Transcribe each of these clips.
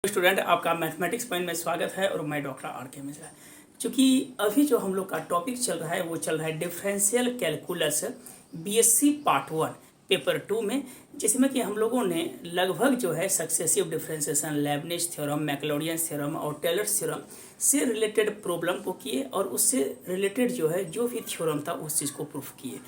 Student, आपका mathematics point में स्वागत है और मैं डॉक्टर आर के मिश्रा। चूँकि अभी जो हम लोग का टॉपिक चल रहा है वो चल रहा है differential calculus BSc part 1 paper 2 में, जिसमें कि हम लोगों ने लगभग जो है successive differentiation, Leibniz theorem, Maclaurin's theorem और टेलर्स थ्योरम से रिलेटेड प्रॉब्लम को किए और उससे रिलेटेड जो है जो भी थ्योरम था उस चीज़ को प्रूफ किए।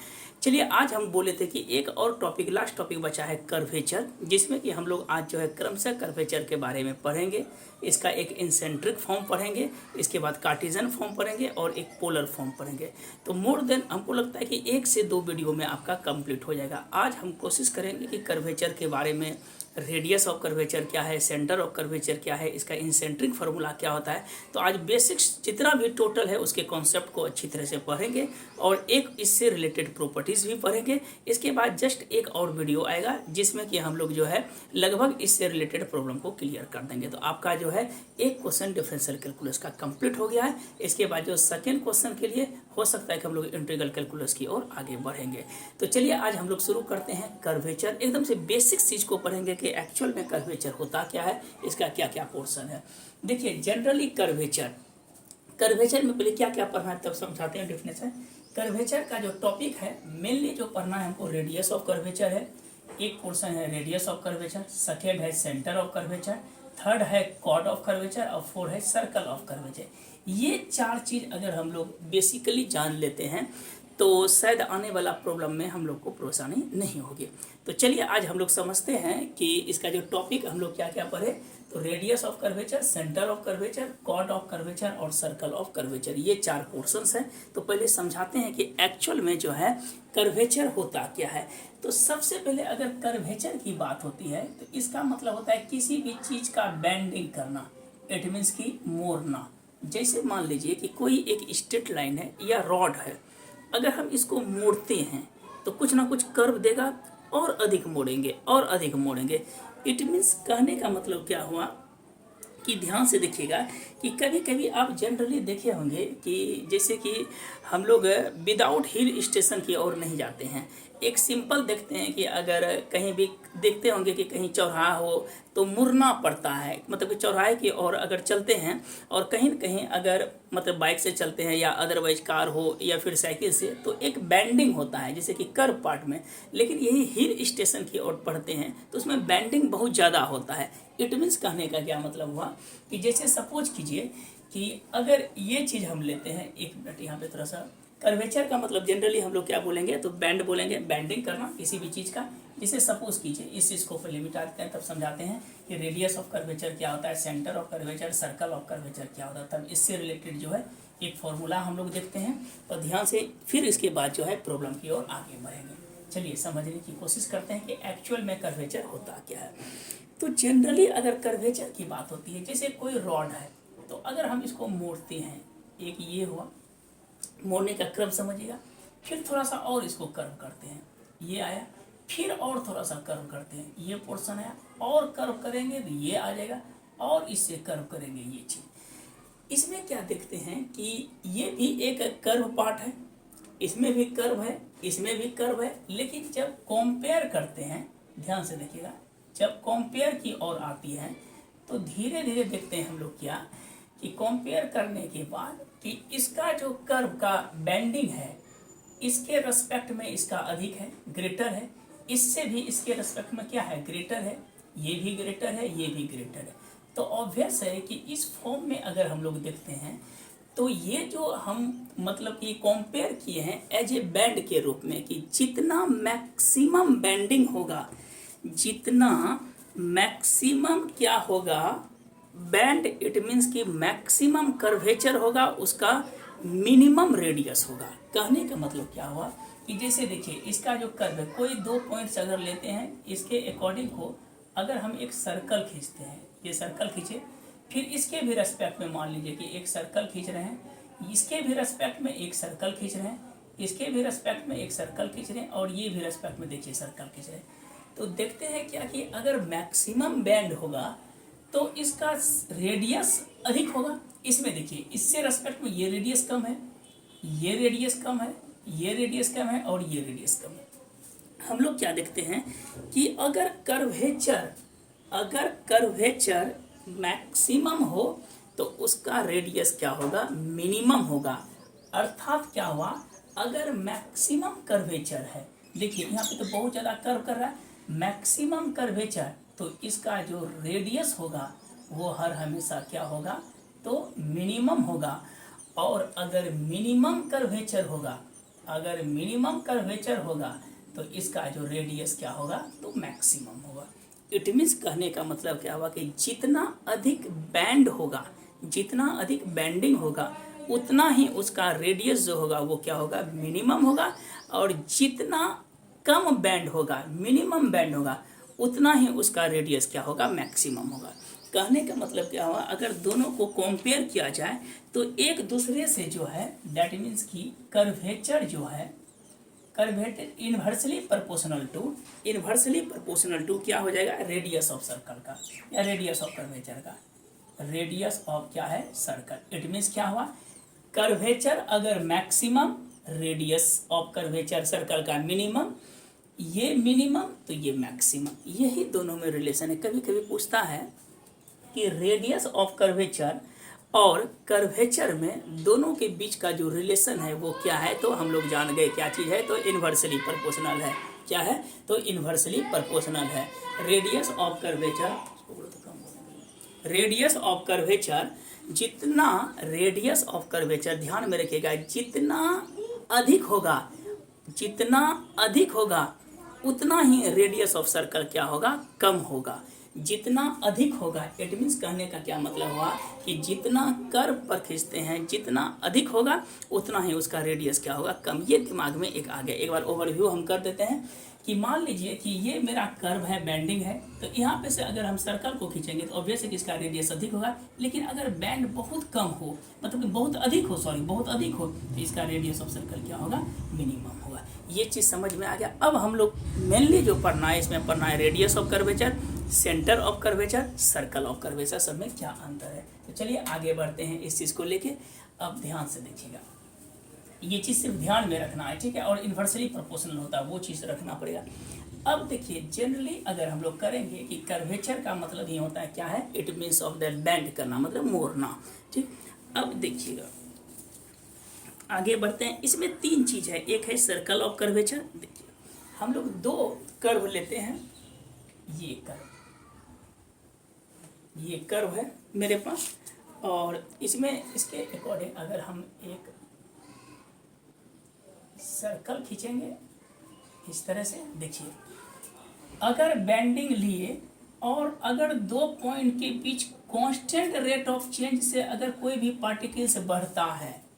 चलिए, आज हम बोले थे कि एक और टॉपिक, लास्ट टॉपिक बचा है कर्वेचर, जिसमें कि हम लोग आज जो है क्रमशः कर्वेचर के बारे में पढ़ेंगे। इसका एक इंसेंट्रिक फॉर्म पढ़ेंगे, इसके बाद कार्टेशियन फॉर्म पढ़ेंगे और एक पोलर फॉर्म पढ़ेंगे। तो मोर देन हमको लगता है कि 1 से 2 वीडियो में आपका कंप्लीट हो जाएगा। आज हम कोशिश करेंगे कि कर्वेचर के बारे में, रेडियस ऑफ कर्वेचर क्या है, सेंटर ऑफ कर्वेचर क्या है, इसका इंसेंट्रिक फार्मूला क्या होता है। तो आज बेसिक्स जितना भी टोटल है उसके कॉन्सेप्ट को अच्छी तरह से पढ़ेंगे और एक इससे रिलेटेड प्रॉपर्टीज़ भी पढ़ेंगे। इसके बाद जस्ट एक और वीडियो आएगा जिसमें कि हम लोग जो है लगभग इससे रिलेटेड प्रॉब्लम को क्लियर कर देंगे। तो आपका जो है एक क्वेश्चन डिफरेंशियल कैलकुलस का कंप्लीट हो गया है। इसके बाद जो सेकेंड क्वेश्चन के लिए हो सकता है कि हम लोग इंटीग्रल कैलकुलस की ओर आगे बढ़ेंगे। तो चलिए, आज हम लोग शुरू करते हैं कर्वेचर। एकदम से बेसिक चीज़ को पढ़ेंगे कि एक्चुअल में कर्वेचर होता क्या है, इसका क्या क्या पोर्शन है। देखिए, जनरली कर्वेचर में पहले क्या क्या पढ़ना है तब समझाते हैं डेफिनेशन। कर्वेचर का जो टॉपिक है मेनली जो पढ़ना है हमको, रेडियस ऑफ कर्वेचर है, एक पोर्शन है रेडियस ऑफ कर्वेचर, सेकेंड है सेंटर ऑफ कर्वेचर, थर्ड है कॉर्ड ऑफ कर्वेचर और फोर्थ है सर्कल ऑफ कर्वेचर। ये 4 चीज़ अगर हम लोग बेसिकली जान लेते हैं तो शायद आने वाला प्रॉब्लम में हम लोग को परेशानी नहीं होगी। तो चलिए, आज हम लोग समझते हैं कि इसका जो टॉपिक हम लोग क्या क्या पढ़े। तो radius of curvature, centre of curvature, chord of curvature और सर्कल ऑफ कर्वेचर, ये 4 पोर्शंस हैं। तो पहले समझाते हैं कि एक्चुअल में जो है कर्वेचर होता क्या है। तो सबसे पहले अगर कर्वेचर की बात होती है तो इसका मतलब होता है किसी भी चीज़ का बेंडिंग करना, इट मीन्स की मोड़ना। जैसे मान लीजिए कि कोई एक स्ट्रेट लाइन है या रॉड है, अगर हम इसको मोड़ते हैं तो कुछ ना कुछ कर्व देगा और अधिक मोड़ेंगे और अधिक मोड़ेंगे। इट मीन्स कहने का मतलब क्या हुआ कि ध्यान से देखिएगा कि कभी कभी आप जनरली देखे होंगे कि जैसे कि हम लोग विदाउट हिल स्टेशन की ओर नहीं जाते हैं। एक सिंपल देखते हैं कि अगर कहीं भी देखते होंगे कि कहीं चौराहा हो तो मुड़ना पड़ता है, मतलब कि चौराहे की ओर अगर चलते हैं और कहीं न कहीं अगर मतलब बाइक से चलते हैं या अदरवाइज कार हो या फिर साइकिल से, तो एक बेंडिंग होता है जैसे कि कर्व पार्ट में। लेकिन यही हिल स्टेशन की ओर पढ़ते हैं तो उसमें बेंडिंग बहुत ज़्यादा होता है। इट मीन्स कहने का क्या मतलब हुआ कि जैसे सपोज कीजिए कि अगर ये चीज़ हम लेते हैं, एक मिनट यहाँ पे थोड़ा सा, कर्वेचर का मतलब जनरली हम लोग क्या बोलेंगे तो बैंड बोलेंगे, बेंडिंग करना किसी भी चीज़ का। जिसे सपोज कीजिए इस चीज़ को पहले मिटाते हैं तब समझाते हैं कि रेडियस ऑफ कर्वेचर क्या होता है, centre of curvature, circle of curvature क्या होता है। तब इससे रिलेटेड जो है एक फॉर्मूला हम लोग देखते हैं और ध्यान से फिर इसके बाद जो है प्रॉब्लम की ओर आगे बढ़ेंगे। चलिए, समझने की कोशिश करते हैं कि एक्चुअल में कर्वेचर होता क्या है। तो जनरली अगर कर्वेचर की बात होती है, जैसे कोई रॉड है तो अगर हम इसको मोड़ते हैं, एक ये हुआ, मोड़ने का क्रम समझिएगा, फिर थोड़ा सा और इसको कर्व करते हैं, ये आया, फिर और थोड़ा सा कर्व करते हैं, ये पोर्शन आया, और कर्व करेंगे तो ये आ जाएगा, और इससे कर्व करेंगे ये चीज़। इसमें क्या देखते हैं कि ये भी एक कर्व पार्ट है, इसमें भी कर्व है, इसमें भी कर्व है। लेकिन जब कंपेयर करते हैं, ध्यान से देखिएगा, जब कंपेयर की ओर आती है तो धीरे धीरे देखते हैं हम लोग क्या कि कंपेयर करने के बाद कि इसका जो कर्व का बेंडिंग है इसके रेस्पेक्ट में इसका अधिक है, ग्रेटर है, इससे भी इसके रेस्पेक्ट में क्या है, ग्रेटर है, ये भी ग्रेटर है, ये भी ग्रेटर है। तो ऑब्वियस है कि इस फॉर्म में अगर हम लोग देखते हैं तो ये जो हम मतलब कि कंपेयर किए हैं एज ए बैंड के रूप में, कि जितना मैक्सिमम बेंडिंग होगा, जितना मैक्सिमम क्या होगा बैंड, इट मीन्स कि मैक्सिमम कर्वेचर होगा, उसका मिनिमम रेडियस होगा। कहने का मतलब क्या हुआ कि जैसे देखिए इसका जो कर्व है, कोई 2 पॉइंट्स अगर लेते हैं, इसके अकॉर्डिंग को अगर हम एक सर्कल खींचते हैं, ये सर्कल खींचे, फिर इसके भी रेस्पेक्ट में मान लीजिए कि एक सर्कल खींच रहे हैं, इसके भी रेस्पेक्ट में एक सर्कल खींच रहे हैं, इसके भी रेस्पेक्ट में एक सर्कल खींच रहे हैं, और ये भी रेस्पेक्ट में देखिए सर्कल खींच रहे हैं। तो देखते हैं क्या कि अगर मैक्सिमम बैंड होगा तो इसका रेडियस अधिक होगा। इसमें देखिए इससे रेस्पेक्ट में ये रेडियस कम है, ये रेडियस कम है, ये रेडियस कम है और ये रेडियस कम है। हम लोग क्या देखते हैं कि अगर कर्वेचर मैक्सिमम हो तो उसका रेडियस क्या होगा, मिनिमम होगा। अर्थात क्या हुआ, अगर मैक्सिमम कर्वेचर है, देखिए यहाँ पे तो बहुत ज़्यादा कर्व कर रहा है, मैक्सिमम कर्वेचर, तो इसका जो रेडियस होगा वो हर हमेशा क्या होगा, तो मिनिमम होगा। और अगर मिनिमम कर्वेचर होगा, अगर मिनिमम कर्वेचर होगा तो इसका जो रेडियस क्या होगा, तो मैक्सिमम होगा। इट मीन्स कहने का मतलब क्या हुआ कि जितना अधिक बैंड होगा, जितना अधिक बैंडिंग होगा, उतना ही उसका रेडियस जो होगा वो क्या होगा, मिनिमम होगा। और जितना कम बैंड होगा, मिनिमम बैंड होगा, उतना ही उसका रेडियस क्या होगा, मैक्सिमम होगा। कहने का मतलब क्या हुआ, अगर दोनों को कंपेयर किया जाए तो एक दूसरे से जो है, दैट मीन्स की कर्वेचर जो है, कर्वेटेड इन्वर्सली प्रोपोर्शनल टू क्या हो जाएगा, रेडियस ऑफ सर्कल का, या रेडियस ऑफ कर्वेचर का, रेडियस ऑफ क्या है, सर्कल। इट मीन्स क्या हुआ, कर्वेचर अगर maximum, radius of curvature circle का मिनिमम, ये मिनिमम तो ये मैक्सिमम, यही दोनों में रिलेशन है। कभी कभी पूछता है कि रेडियस ऑफ कर्वेचर और कर्वेचर में दोनों के बीच का जो रिलेशन है वो क्या है, तो हम लोग जान गए क्या चीज़ है, तो इन्वर्सली प्रोपोर्शनल है। क्या है, तो इन्वर्सली प्रोपोर्शनल है। Radius of curvature, radius of curvature, जितना रेडियस ऑफ कर्वेचर, ध्यान में रखिएगा, जितना अधिक होगा, जितना अधिक होगा उतना ही रेडियस ऑफ सर्कल क्या होगा, कम होगा। जितना अधिक होगा, इट मीन्स कहने का क्या मतलब हुआ कि जितना कर्व पर खींचते हैं, जितना अधिक होगा उतना ही उसका रेडियस क्या होगा, कम। ये दिमाग में एक आ गया। एक बार ओवरव्यू हम कर देते हैं कि मान लीजिए कि ये मेरा कर्व है, बैंडिंग है, तो यहाँ पे से अगर हम सर्कल को खींचेंगे तो ऑब्वियस है कि इसका रेडियस अधिक होगा। लेकिन अगर बैंड बहुत कम हो, मतलब कि बहुत अधिक हो, बहुत अधिक हो, तो इसका रेडियस ऑफ सर्कल क्या होगा, मिनिमम होगा। ये चीज़ समझ में आ गया। अब हम लोग मेनली जो पढ़ना है, इसमें पढ़ना है radius of curvature, centre of curvature, circle of curvature, सब में क्या अंतर है। तो चलिए आगे बढ़ते हैं इस चीज़ को लेके। अब ध्यान से देखिएगा, ये चीज़ सिर्फ ध्यान में रखना है, ठीक है। और इन्वर्सली प्रोपोर्शनल होता है, वो चीज़ रखना पड़ेगा। अब देखिए, जनरली अगर हम लोग करेंगे कि कर्वेचर का मतलब ये होता है क्या है, it means of that band करना, मतलब मोड़ना, ठीक। अब देखिएगा आगे बढ़ते हैं। इसमें तीन चीज़ है, एक है सर्कल ऑफ कर्वेचर। देखिए हम लोग दो कर्व लेते हैं, ये कर्व है मेरे पास, और इसमें इसके अकॉर्डिंग अगर हम एक सर्कल खींचेंगे इस तरह से, देखिए अगर बेंडिंग लिए और अगर दो पॉइंट के बीच कांस्टेंट रेट ऑफ चेंज से अगर कोई भी पार्टिकल्स बढ़ता है,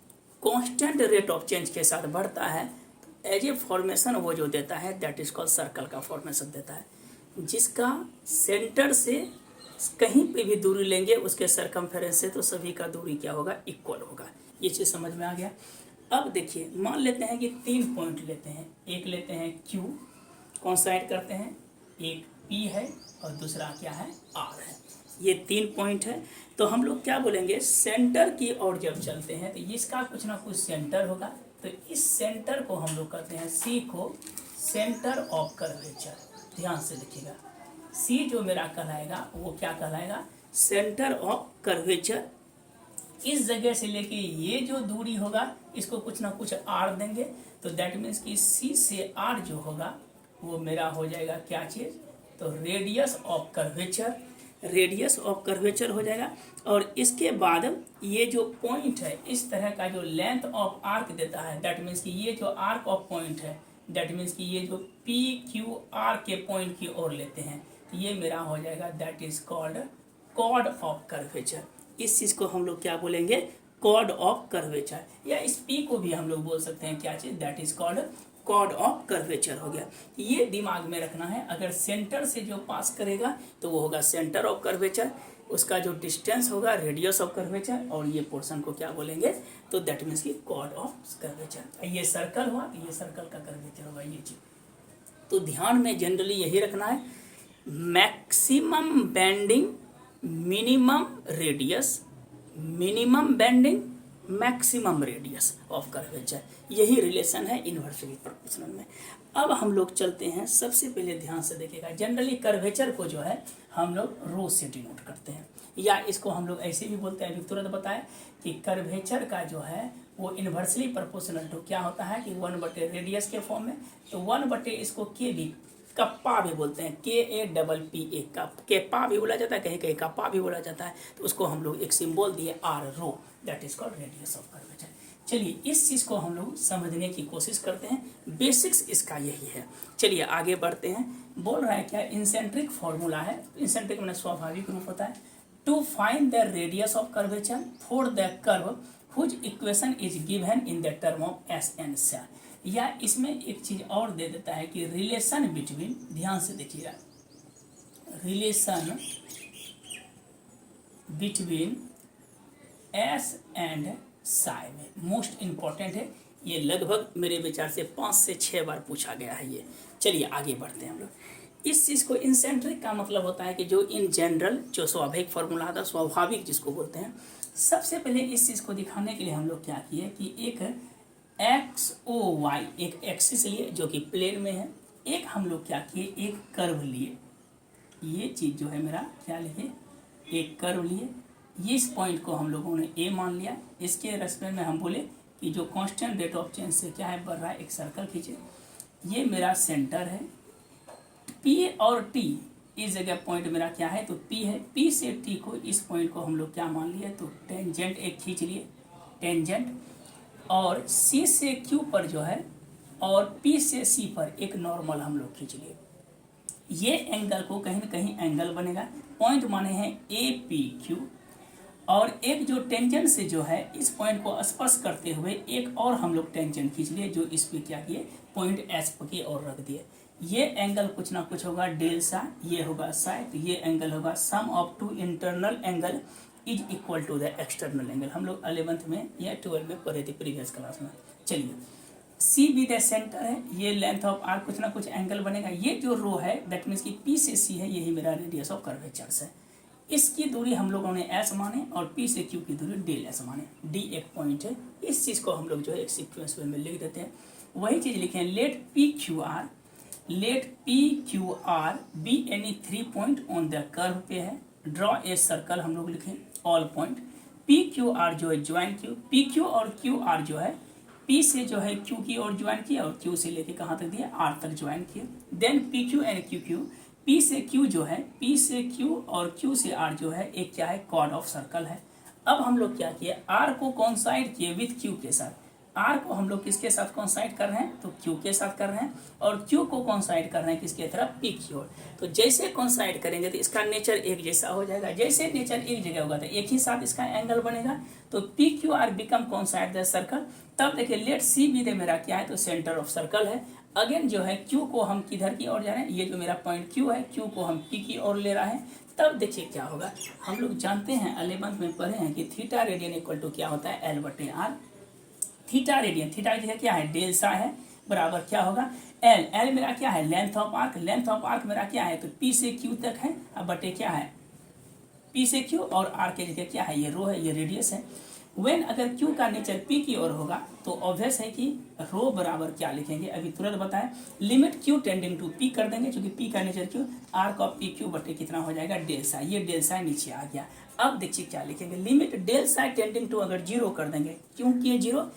कांस्टेंट रेट ऑफ चेंज के साथ बढ़ता है, तो एज ए फॉर्मेशन वो जो देता है, दैट इज कॉल्ड सर्कल का फॉर्मेशन देता है, जिसका सेंटर से कहीं पे भी दूरी लेंगे उसके सरकमफेरेंस से, तो सभी का दूरी क्या होगा, इक्वल होगा। ये चीज़ समझ में आ गया। अब देखिए मान लेते हैं कि 3 पॉइंट लेते हैं, एक लेते हैं Q, कौन सा ऐड करते हैं, एक P है और दूसरा क्या है, R है। ये 3 पॉइंट है। तो हम लोग क्या बोलेंगे, सेंटर की ओर जब चलते हैं तो इसका कुछ ना कुछ सेंटर होगा, तो इस सेंटर को हम लोग कहते हैं, C को सेंटर ऑफ कर्वेचर। ध्यान से देखिएगा, C जो मेरा कहलाएगा वो क्या कहलाएगा, सेंटर ऑफ कर्वेचर। इस जगह से लेके ये जो दूरी होगा इसको कुछ ना कुछ R देंगे, तो दैट मीन्स कि C से R जो होगा वो मेरा हो जाएगा क्या चीज़, तो radius of curvature, radius of curvature हो जाएगा। और इसके बाद ये जो पॉइंट है, इस तरह का जो लेंथ ऑफ आर्क देता है, दैट मीन्स कि ये जो आर्क ऑफ पॉइंट है, दैट मीन्स कि ये जो PQR के पॉइंट की ओर लेते हैं, तो ये मेरा हो जाएगा, that is called chord of curvature. इस चीज़ को हम लोग क्या बोलेंगे, कॉर्ड ऑफ कर्वेचर, या इस P को भी हम लोग बोल सकते हैं क्या चीज़, that is called chord of curvature हो गया। ये दिमाग में रखना है, अगर सेंटर से जो पास करेगा तो वो होगा सेंटर ऑफ कर्वेचर, उसका जो डिस्टेंस होगा रेडियस ऑफ कर्वेचर, और ये पोर्शन को क्या बोलेंगे, तो दैट मीन्स की कॉर्ड ऑफ कर्वेचर। ये सर्कल हुआ, ये सर्कल का कर्वेचर होगा, ये चीज। तो ध्यान में जनरली यही रखना है, maximum bending minimum radius, minimum bending maximum radius of curvature, यही रिलेशन है इन्वर्सली प्रोपोर्शनल में। अब हम लोग चलते हैं, सबसे पहले ध्यान से देखिएगा, जनरली कर्वेचर को जो है हम लोग रो से डिनोट करते हैं, या इसको हम लोग ऐसे भी बोलते हैं, अभी तुरंत बताएं कि कर्वेचर का जो है वो इन्वर्सली प्रोपोर्शनल टू क्या होता है कि 1/रेडियस के फॉर्म में, तो 1/ इसको के भी कप्पा भी बोलते हैं, KAPPA कप, केपा भी बोला जाता है, कहीं कहीं कप्पा भी बोला जाता है, तो उसको हम लोग एक सिंबल दिए R rho, that is called radius of curvature. चलिए इस चीज़ को हम लोग समझने की कोशिश करते हैं, बेसिक्स इसका यही है। चलिए आगे बढ़ते हैं। बोल रहा है क्या, इंसेंट्रिक फॉर्मूला है, इंसेंट्रिक मैंने स्वाभाविक रूप होता है, to find the radius of curvature for the curve whose equation is given in the term of S and psi. या इसमें एक चीज और दे देता है कि रिलेशन बिटवीन, ध्यान से देखिएगा, relation between S and Sai में मोस्ट इंपॉर्टेंट है ये, लगभग मेरे विचार से 5 से 6 बार पूछा गया है ये। चलिए आगे बढ़ते हैं हम लोग। इस चीज़ को इंसेंट्रिक का मतलब होता है कि जो इन जनरल जो स्वाभाविक फॉर्मूला आता है, स्वाभाविक जिसको बोलते हैं। सबसे पहले इस चीज़ को दिखाने के लिए हम लोग क्या किए कि एक XOY एक एक्सिस लिए जो कि प्लेन में है, एक हम लोग क्या किए एक कर्व लिए, ये चीज़ जो है मेरा क्या लिखे, एक कर्व लिए, ये इस पॉइंट को हम लोगों ने ए मान लिया। इसके रेस्पेक्ट में हम बोले कि जो कांस्टेंट रेट ऑफ चेंज से क्या है बढ़ रहा है, एक सर्कल खींचे, ये मेरा सेंटर है, पी और टी इस जगह पॉइंट मेरा क्या है तो पी है, पी से टी को इस पॉइंट को हम लोग क्या मान लिया तो टेंजेंट एक खींच लिए, टेंजेंट, और सी से क्यू पर जो है और पी से सी पर एक नॉर्मल हम लोग खींच लिए। ये एंगल को कहीं ना कहीं एंगल बनेगा, पॉइंट माने हैं APQ, और एक जो टेंजेंट से जो है इस पॉइंट को स्पर्श करते हुए एक और हम लोग टेंजेंट खींच लिए, जो इस पे क्या किए पॉइंट एस के और रख दिए। ये एंगल कुछ ना कुछ होगा डेल सा, ये होगा साइ, तो ये एंगल होगा sum of two internal angle is equal to the external angle. हम लोग 11th में या 12 में पढ़े थे प्रीवियस क्लास में। चलिए सी बी द सेंटर है, ये लेंथ ऑफ आर कुछ ना कुछ एंगल बनेगा, ये जो रो है दैट मीन्स कि पी से सी है, यही मेरा रेडियस ऑफ कर्वेचर है। इसकी दूरी हम लोगों ने एस माने और पी से क्यू की दूरी डेल एस माने, डी एक पॉइंट है। इस चीज़ को हम लोग जो है एक सीक्वेंस में लिख देते हैं। वही चीज़ लिखें, let P Q R be any 3 point on the curve पे है, ड्रॉ ए सर्कल हम लोग लिखें all point, P Q R जो है ज्वाइन क्यू, पी क्यू और क्यू आर जो है पी से जो है क्यू की ओर ज्वाइन किया और क्यू से लेके कहाँ तक दिया आर तक ज्वाइन किया। Then P Q and Q Q, P से क्यू जो है, पी से क्यू और क्यू से आर जो है एक क्या है कॉर्ड ऑफ सर्कल है। अब हम लोग क्या किए, आर को कॉन्साइड किए विथ क्यू के साथ, आर को हम लोग किसके साथ कॉन्साइड कर रहे हैं तो क्यू के साथ कर रहे हैं, और क्यू को कॉन्साइड कर रहे हैं किसके तरफ पी की ओर। तो जैसे कॉन्साइड करेंगे तो इसका नेचर एक जैसा हो जाएगा, जैसे नेचर एक जगह होगा तो एक ही साथ इसका एंगल बनेगा, तो P Q are become कॉन्साइड the circle. तब देखिए लेट सी बी दे मेरा क्या है तो सेंटर ऑफ सर्कल है। अगेन जो है क्यू को हम किधर की ओर जा रहे हैं, ये जो मेरा पॉइंट क्यू है, क्यू को हम पी की ओर ले रहा है। तब देखिए क्या होगा, हम लोग जानते हैं 11th में पढ़े हैं कि थीटा रेडियन इक्वल टू क्या होता है L/R। थीटा रेडियन, थीटा की जगह क्या है डेल सा है, बराबर क्या होगा एल, एल मेरा क्या है length of arc, length of arc मेरा क्या है तो पी से क्यू तक है, अब बटे क्या है पी से क्यू, और आर के जगह क्या है ये रो है, ये रेडियस है। व्हेन अगर क्यू का नेचर पी की ओर होगा तो ऑब्वियस है कि रो बराबर क्या लिखेंगे, अभी तुरंत बताएं, limit Q tending to P कर देंगे, क्योंकि पी का नेचर क्यू, आर का पी क्यू बटे कितना हो जाएगा डेल सा, ये डेल सा नीचे आ गया। अब देखिए क्या लिखेंगे, लिमिट डेल सा टेंडिंग टू अगर जीरो कर देंगे, क्यों किए जीरो,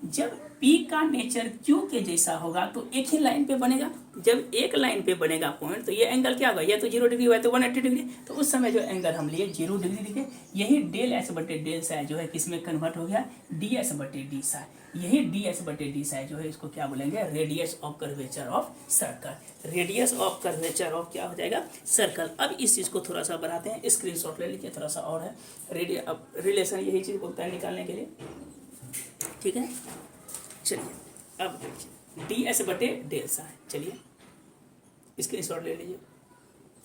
जब P का नेचर Q के जैसा होगा तो एक ही लाइन पे बनेगा, जब एक लाइन पे बनेगा पॉइंट तो ये एंगल क्या होगा, या तो 0 डिग्री हुआ तो 180 डिग्री, तो उस समय जो एंगल हम लिए 0 डिग्री लिखे, यही डेल एस बटे डेल साइ जो है किसमें कन्वर्ट हो गया डी एस बटे डी साइ, यही डी एस बटे डी साइ जो है इसको क्या बोलेंगे radius of curvature of circle, radius of curvature of क्या हो जाएगा सर्कल। अब इस चीज़ को थोड़ा सा बढ़ाते हैं, स्क्रीनशॉट ले लीजिए, थोड़ा सा और है रेडियस, अब रिलेशन यही चीज़ बोलता है निकालने के लिए, ठीक है। चलिए अब देखिए डी एस बटे डेल सा है, चलिए स्क्रीनशॉट ले लीजिए।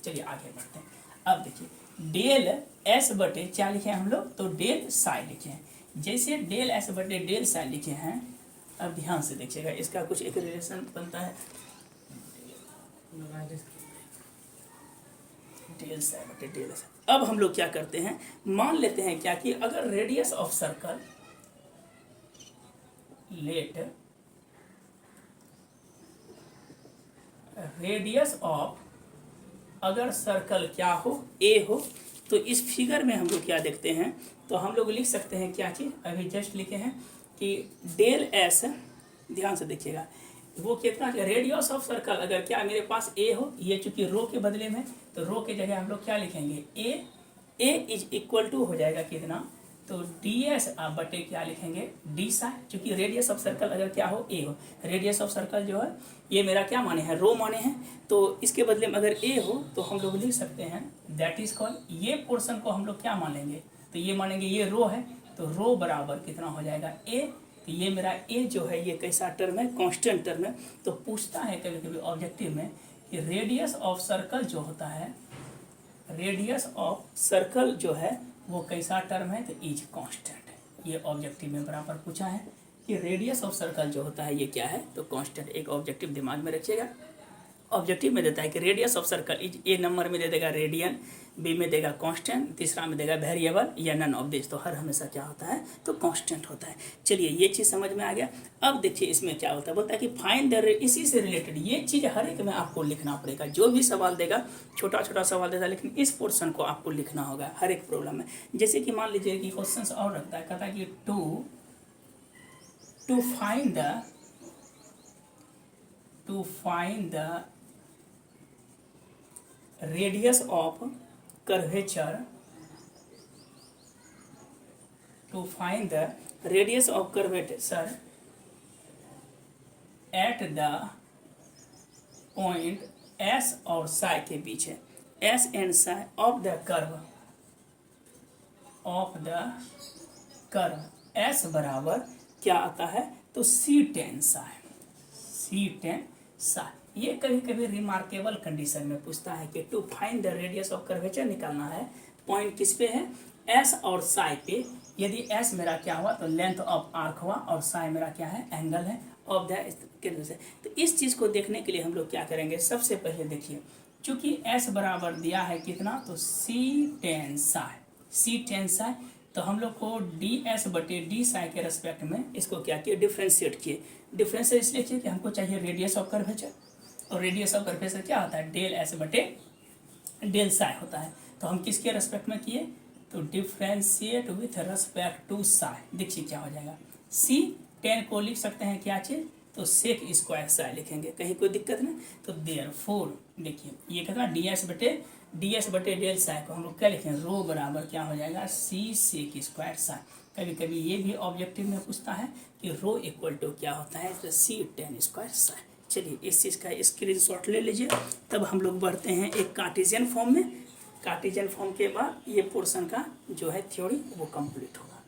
चलिए आगे बढ़ते हैं। अब देखिए डेल एस बटे क्या लिखे हैं हम लोग तो डेल साइ लिखे हैं, जैसे डेल एस बटे डेल साइ लिखे हैं, अब ध्यान से देखिएगा इसका कुछ एक रिलेशन बनता है, डेल साइ बटे डेल साइ। अब हम लोग क्या करते हैं, मान लेते हैं क्या कि अगर radius of circle, let radius of, अगर सर्कल क्या हो ए हो, तो इस फिगर में हम लोग क्या देखते हैं, तो हम लोग लिख सकते हैं क्या चीज़, अभी जस्ट लिखे हैं कि डेल एस, ध्यान से देखिएगा, वो कितना रेडियस ऑफ सर्कल, अगर क्या मेरे पास ए हो, ये चूंकि रो के बदले में, तो रो के जगह हम लोग क्या लिखेंगे, ए इज इक्वल टू हो जाएगा कितना, तो डी एस आप बटे क्या लिखेंगे, डी साइन, चूंकि रेडियस ऑफ सर्कल अगर क्या हो, ए हो, रेडियस ऑफ सर्कल जो है ये मेरा क्या माने हैं, रो माने हैं, तो इसके बदले में अगर ए हो तो हम लोग लिख सकते हैं दैट इज कॉल्ड, ये पोर्शन को हम लोग क्या मानेंगे, तो ये मानेंगे ये रो है, तो रो बराबर कितना हो जाएगा ए, तो ये मेरा ए जो है ये कैसा टर्म है, कांस्टेंट टर्म है। तो पूछता है कभी कभी ऑब्जेक्टिव में कि रेडियस ऑफ सर्कल जो होता है, रेडियस ऑफ सर्कल जो है वो कैसा टर्म है, तो इज कांस्टेंट। ये ऑब्जेक्टिव में बराबर पूछा है कि रेडियस ऑफ सर्कल जो होता है ये क्या है, तो कांस्टेंट। एक ऑब्जेक्टिव दिमाग में रखिएगा, ऑब्जेक्टिव में देता है कि radius of circle is, A number में दे देगा रेडियन, बी में देगा कांस्टेंट, तीसरा में देगा वेरिएबल या नन ऑफ दिस, तो हर हमेशा क्या होता है, तो कांस्टेंट होता है। चलिए ये चीज़ समझ में आ गया। अब देखिए इसमें क्या होता है, बोलता है कि फाइंड द, इसी से रिलेटेड ये चीज़ हर एक में आपको लिखना पड़ेगा, जो भी सवाल देगा, छोटा छोटा सवाल देता है, लेकिन इस पोर्शन को आपको लिखना होगा हर एक प्रॉब्लम में। जैसे कि मान लीजिए कि क्वेश्चन और रखता है, कहता है कि to find the radius of curvature, to find the radius of curvature at the point S और साई के बीच है, S and psi of the curve, S बराबर क्या आता है, तो सी टेन साई। ये कभी कभी रिमार्केबल कंडीशन में पूछता है कि to find the radius of curvature निकालना है, पॉइंट किस पे है, एस और साई पे। यदि एस मेरा क्या हुआ तो लेंथ ऑफ आर्क हुआ, और साई मेरा क्या है, एंगल है ऑफ द केंद्र से। तो इस चीज़ को देखने के लिए हम लोग क्या करेंगे, सबसे पहले देखिए, चूंकि एस बराबर दिया है कितना, तो सी टेन साई, तो हम लोग को डी एस बटे डी साई के रेस्पेक्ट में इसको क्या किए, डिफ्रेंशिएट किए। डिफ्रेंशिएट इसलिए किए कि हमको चाहिए रेडियस ऑफ कर्वेचर, और रेडियस ऑफ कर्वेचर क्या होता है, डेल एस बटे डेल साई होता है। तो हम किसके रेस्पेक्ट में किए, तो differentiate with respect to psi. देखिए क्या हो जाएगा, सी टेन को लिख सकते हैं क्या चीज़, तो सेक स्क्वायर साई लिखेंगे, कहीं कोई दिक्कत नहीं। तो देयरफॉर देखिए ये कहता है डी एस बटे डेल साई को हम लोग क्या लिखें, रो बराबर क्या हो जाएगा, सी सेक स्क्वायर साई। कभी कभी ये भी ऑब्जेक्टिव में पूछता है कि रो इक्वल टू क्या होता है, तो सी टेन स्क्वायर साई। चलिए इस चीज़ का स्क्रीनशॉट ले लीजिए। तब हम लोग बढ़ते हैं एक कार्टेशियन फॉर्म में। कार्टेशियन फॉर्म के बाद ये पोर्शन का जो है थ्योरी वो कंप्लीट होगा।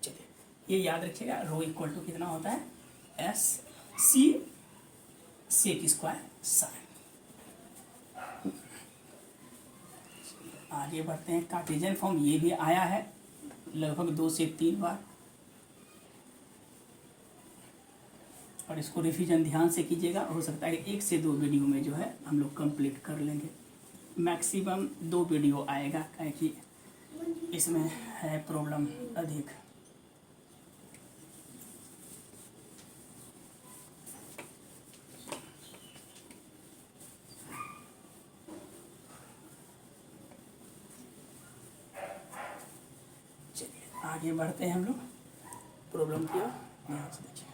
चलिए ये याद रखिएगा, रो इक्वल टू कितना होता है, S C sec square sine. आगे बढ़ते हैं, कार्टेशियन फॉर्म ये भी आया है लगभग 2 से 3 बार, और इसको रिवीजन ध्यान से कीजिएगा। हो सकता है 1 से 2 वीडियो में जो है हम लोग कंप्लीट कर लेंगे, मैक्सिमम 2 वीडियो आएगा, क्योंकि इसमें है प्रॉब्लम अधिक। चलिए आगे बढ़ते हैं हम लोग प्रॉब्लम की ओर, ध्यान से देखिए।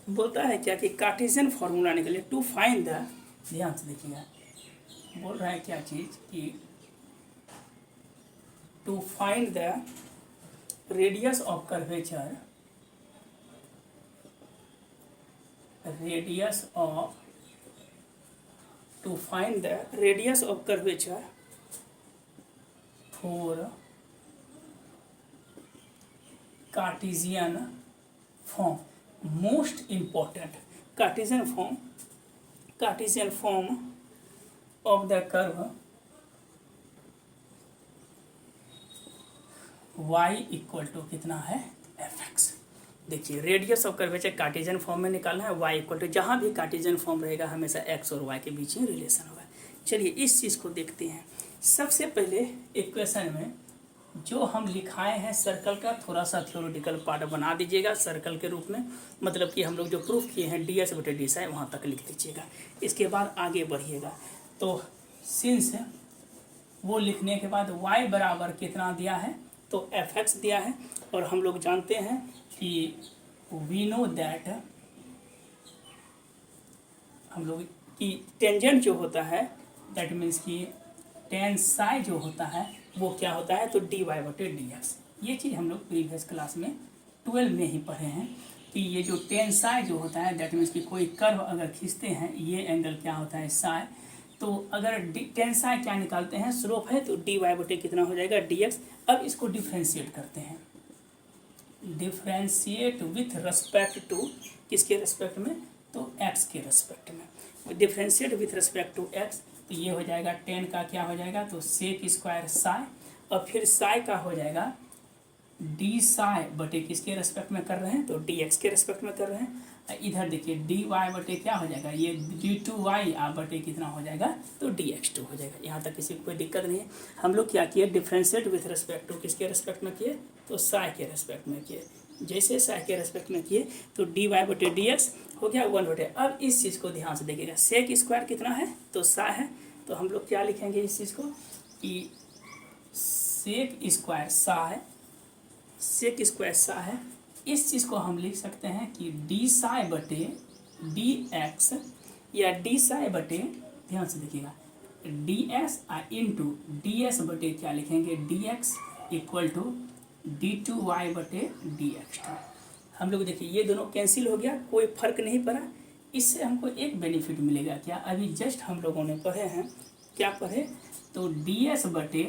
बोलता है क्या कि कार्टेशियन फॉर्मूला निकले टू फाइंड द, ध्यान से देखिएगा, बोल रहा है क्या चीज़ कि to find the radius of curvature, to find the radius of curvature for Cartesian form. Most important Cartesian form of the curve y equal to कितना है, fx। देखिए radius of curvature Cartesian form में निकालना है, y equal to, जहाँ भी Cartesian form रहेगा हमेशा x और y के बीच में रिलेशन होगा। चलिए इस चीज़ को देखते हैं। सबसे पहले इक्वेशन में जो हम लिखाए हैं सर्कल का थोड़ा सा थ्योरेटिकल पार्ट बना दीजिएगा सर्कल के रूप में, मतलब कि हम लोग जो प्रूफ किए हैं ds बटे dy वहाँ तक लिख दीजिएगा। इसके बाद आगे बढ़िएगा। तो सिंस वो लिखने के बाद y बराबर कितना दिया है, तो fx दिया है, और हम लोग जानते हैं कि वी नो दैट हम लोग कि टेंजेंट जो होता है दैट मीन्स कि टेन साई जो होता है वो क्या होता है, तो dy बटे dx। ये चीज़ हम लोग प्रीवियस क्लास में 12 में ही पढ़े हैं कि ये जो टेन साई जो होता है दैट मीन्स कि कोई कर्व अगर खींचते हैं, ये एंगल क्या होता है साई, तो अगर टेन साई क्या निकालते हैं, स्लोप है, तो dy बटे कितना हो जाएगा dx। अब इसको डिफ्रेंशिएट करते हैं, डिफ्रेंशिएट विथ रेस्पेक्ट टू किसके रेस्पेक्ट में, तो x के रेस्पेक्ट में। Differentiate with respect to x, तो ये हो जाएगा 10 का क्या हो जाएगा, तो सेक स्क्वायर साई, और फिर साई का हो जाएगा डी साई बटे किसके रेस्पेक्ट में कर रहे हैं, तो dx के रेस्पेक्ट में कर रहे हैं। इधर देखिए dy बटे क्या हो जाएगा, ये d2y बटे कितना हो जाएगा, तो dx2 हो जाएगा। यहाँ तक किसी को कोई दिक्कत नहीं है। हम लोग क्या किए, डिफ्रेंशिएट विथ रेस्पेक्ट टू किसके रेस्पेक्ट में किए, तो साई के रेस्पेक्ट में किए। जैसे साई के रेस्पेक्ट में किए तो dy बटे dx हो गया 1 बटे। अब इस चीज़ को ध्यान से देखिएगा, सेक स्क्वायर कितना है, तो साई है, तो हम लोग क्या लिखेंगे इस चीज़ को कि sec square psi, sec square psi है। इस चीज़ को हम लिख सकते हैं कि डी साई बटे डी एक्स, या डी साई बटे, ध्यान से देखिएगा, D S into D S बटे क्या लिखेंगे, D x equal to d2y बटे dx2। हम लोग देखिए ये दोनों कैंसिल हो गया, कोई फर्क नहीं पड़ा। इससे हमको एक बेनिफिट मिलेगा क्या, अभी जस्ट हम लोगों ने पढ़े हैं, क्या पढ़े, तो ds बटे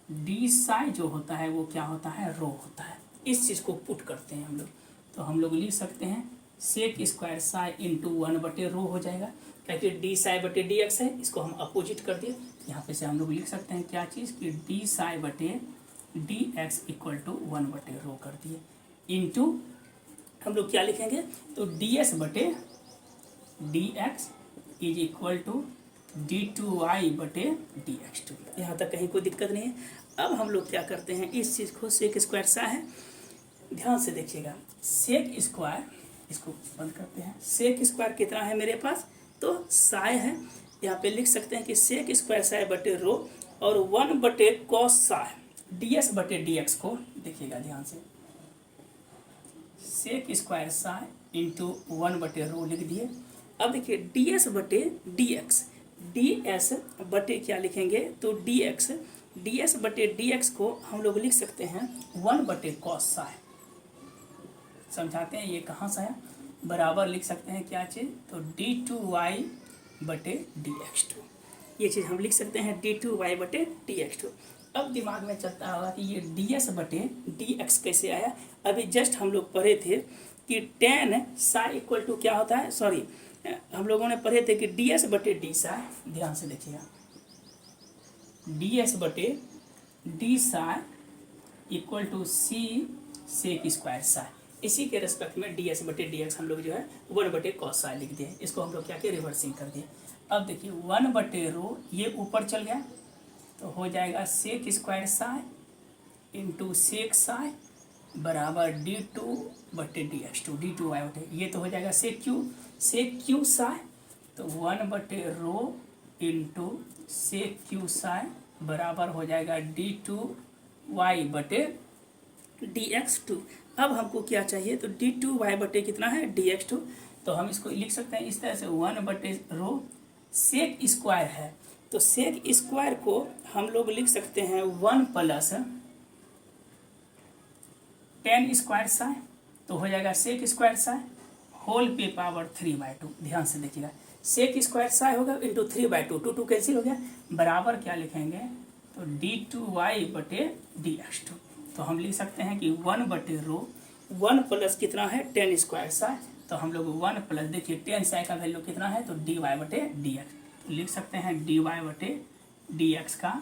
डी साई जो होता है वो क्या होता है, रो होता है। इस चीज़ को पुट करते हैं हम लोग, तो हम लोग लिख सकते हैं सेक स्क्वायर साई इंटू 1 बटे रो हो जाएगा, क्योंकि डी साई बटे डी एक्स है, इसको हम अपोजिट कर दिए। यहाँ पे से हम लोग लिख सकते हैं क्या चीज़, कि डी साई बटे डी एक्स इक्वल टू 1 बटे रो कर दिए, इंटू हम लोग क्या लिखेंगे, तो डी एस बटे D X is equal to d2y बटे dx2। यहाँ तक कहीं कोई दिक्कत नहीं है। अब हम लोग क्या करते हैं, इस चीज़ को सेक स्क्वायर सा है, ध्यान से देखिएगा, सेक स्क्वायर, इसको बंद करते हैं, सेक स्क्वायर कितना है मेरे पास, तो साई है। यहाँ पे लिख सकते हैं कि सेक स्क्वायर साई बटे रो, और 1 बटे कॉस साई ds बटे dx को देखिएगा ध्यान से, सेक स्क्वायर साई इंटू 1 बटे रो लिख दिए। अब देखिए ds बटे dx, ds बटे क्या लिखेंगे, तो ds बटे dx को हम लोग लिख सकते हैं 1 बटे कॉस साई। समझाते हैं ये कहाँ से है, बराबर लिख सकते हैं क्या चीज़, तो d2y बटे dx2। ये चीज़ हम लिख सकते हैं d2y बटे dx2। अब दिमाग में चलता होगा कि ये ds बटे dx कैसे आया। अभी जस्ट हम लोग पढ़े थे कि tan साई इक्वल टू क्या होता है, सॉरी हम लोगों ने पढ़े थे कि ds बटे डी साई, ध्यान से देखिएगा, ds बटे D psi equal to C sec square psi. इसी के रेस्पेक्ट में ds बटे dx हम लोग जो है 1 बटे कॉस साई लिख दिए। इसको हम लोग क्या किए, रिवर्सिंग कर दिए। अब देखिए 1 बटे रो ये ऊपर चल गया, तो हो जाएगा sec square psi into sec psi बराबर d2 बटे dx2, d2y बटे, ये तो हो जाएगा सेक क्यू साई, तो 1 बटे rho into sec Q Sai बराबर हो जाएगा d2y बटे dx2। अब हमको क्या चाहिए, तो d2y बटे कितना है, dx2। तो हम इसको लिख सकते हैं इस तरह से, 1 बटे रो सेक स्क्वायर है, तो सेक स्क्वायर को हम लोग लिख सकते हैं 1 प्लस tan स्क्वायर साई, तो हो जाएगा सेक स्क्वायर साई होल पे पावर 3/2। ध्यान से देखिएगा, सेक स्क्वायर साई होगा इंटू 3/2, 2 कैंसिल हो गया, बराबर क्या लिखेंगे, तो d2y बटे dx2। तो हम लिख सकते हैं कि 1 बटे रो 1 प्लस कितना है tan स्क्वायर साई, तो हम लोग 1 प्लस देखिए tan साई का वैल्यू कितना है, तो dy बटे dx, तो लिख सकते हैं dy बटे dx का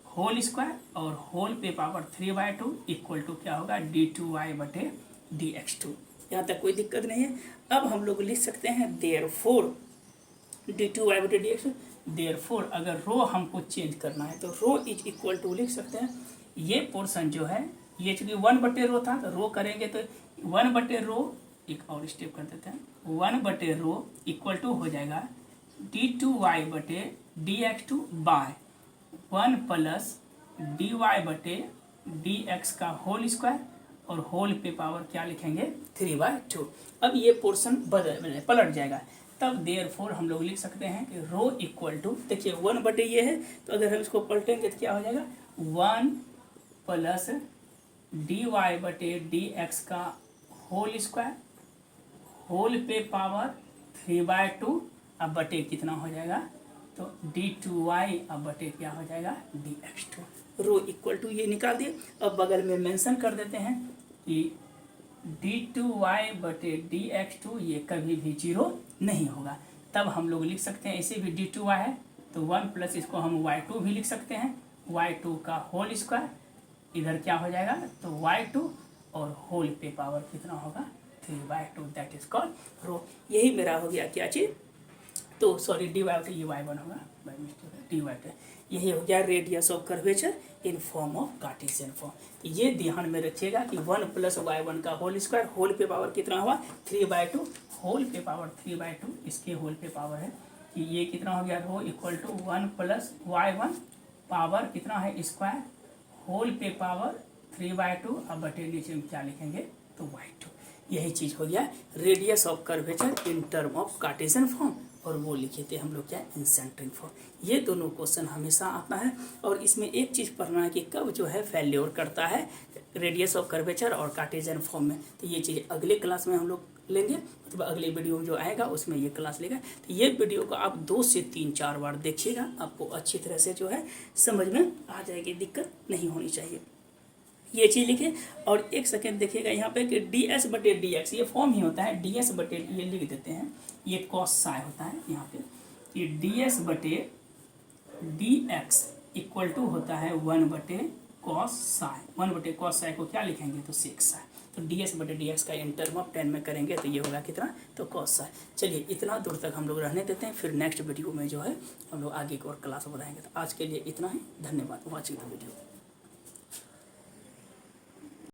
होल स्क्वायर और होल पे पावर 3/2 इक्वल टू क्या होगा, d2y बटे dx2। यहाँ तक कोई दिक्कत नहीं है। अब हम लोग लिख सकते हैं देयरफॉर d2y बटे dx, देयरफॉर अगर रो हमको चेंज करना है तो रो इज इक्वल टू लिख सकते हैं ये पोर्शन जो है, ये चूंकि 1/रो था तो रो करेंगे तो 1/रो, एक और स्टेप कर देते हैं, 1/रो इक्वल टू हो जाएगा d2y/dx2 बाय 1 प्लस dy/dx का होल स्क्वायर, और होल पे पावर क्या लिखेंगे 3/2। अब ये पोर्शन पलट जाएगा, तब देयरफॉर हम लोग लिख सकते हैं कि रो इक्वल टू, देखिए 1/, ये है तो अगर हम इसको पलटेंगे तो क्या हो जाएगा 1 प्लस dy/dx का होल स्क्वायर, होल पे पावर 3/2, अब बटे कितना हो जाएगा तो d2y, अब बटे क्या हो जाएगा dx2। रो इक्वल टू ये निकाल दिए। अब बगल में मेंशन कर देते हैं कि d2y/dx2 ये कभी भी 0 नहीं होगा। तब हम लोग लिख सकते हैं, ऐसे भी d2y है तो 1 प्लस इसको हम y2 भी लिख सकते हैं, y2 का होल स्क्वायर, इधर क्या हो जाएगा तो y2 और होल पे पावर कितना होगा 3/2, दैट इज कॉल्ड रो। यही मेरा हो गया क्या चीज, तो सॉरी dy, ये y1 होगा बाय मिस्टेक, dy, यही हो गया radius of curvature in form of Cartesian form. तो ये ध्यान में रखिएगा कि 1 प्लस y1 का होल स्क्वायर, होल पे पावर कितना हुआ 3/2, होल पे पावर 3/2, इसके होल पे पावर है कि ये कितना हो गया rho equal to 1 plus y1 power कितना है स्क्वायर, होल पे पावर 3/2, अब बटे नीचे में क्या लिखेंगे तो y2। यही चीज़ हो गया radius of curvature in term of Cartesian form, और वो लिखे थे हम लोग क्या इन सेंट्रिक फॉर्म। ये दोनों क्वेश्चन हमेशा आता है, और इसमें एक चीज़ पढ़ना है कि कब जो है फेल्योर करता है रेडियस ऑफ कर्वेचर और कार्टेशियन फॉर्म में। तो ये चीज़ अगले क्लास में हम लोग लेंगे, मतलब अगले वीडियो में जो आएगा उसमें ये क्लास लेगा। तो ये वीडियो को आप 2 से 3-4 बार देखिएगा, आपको अच्छी तरह से जो है समझ में आ जाएगी, दिक्कत नहीं होनी चाहिए। ये चीज़ लिखे, और एक सेकेंड देखिएगा यहाँ पे कि ds/dx ये फॉर्म ही होता है, ds/, ये लिख देते हैं, ये cos साई होता है यहाँ पे, ये ds/dx इक्वल टू होता है 1/cos साई, 1/cos साई को क्या लिखेंगे तो sec साई, तो ds/dx का इन टर्म ऑफ 10 में करेंगे तो ये होगा कितना तो cos साई। चलिए इतना दूर तक हम लोग रहने देते हैं, फिर नेक्स्ट वीडियो में जो है हम लोग आगे की और क्लास बढ़ाएंगे। तो आज के लिए इतना ही, धन्यवाद वॉचिंग द वीडियो।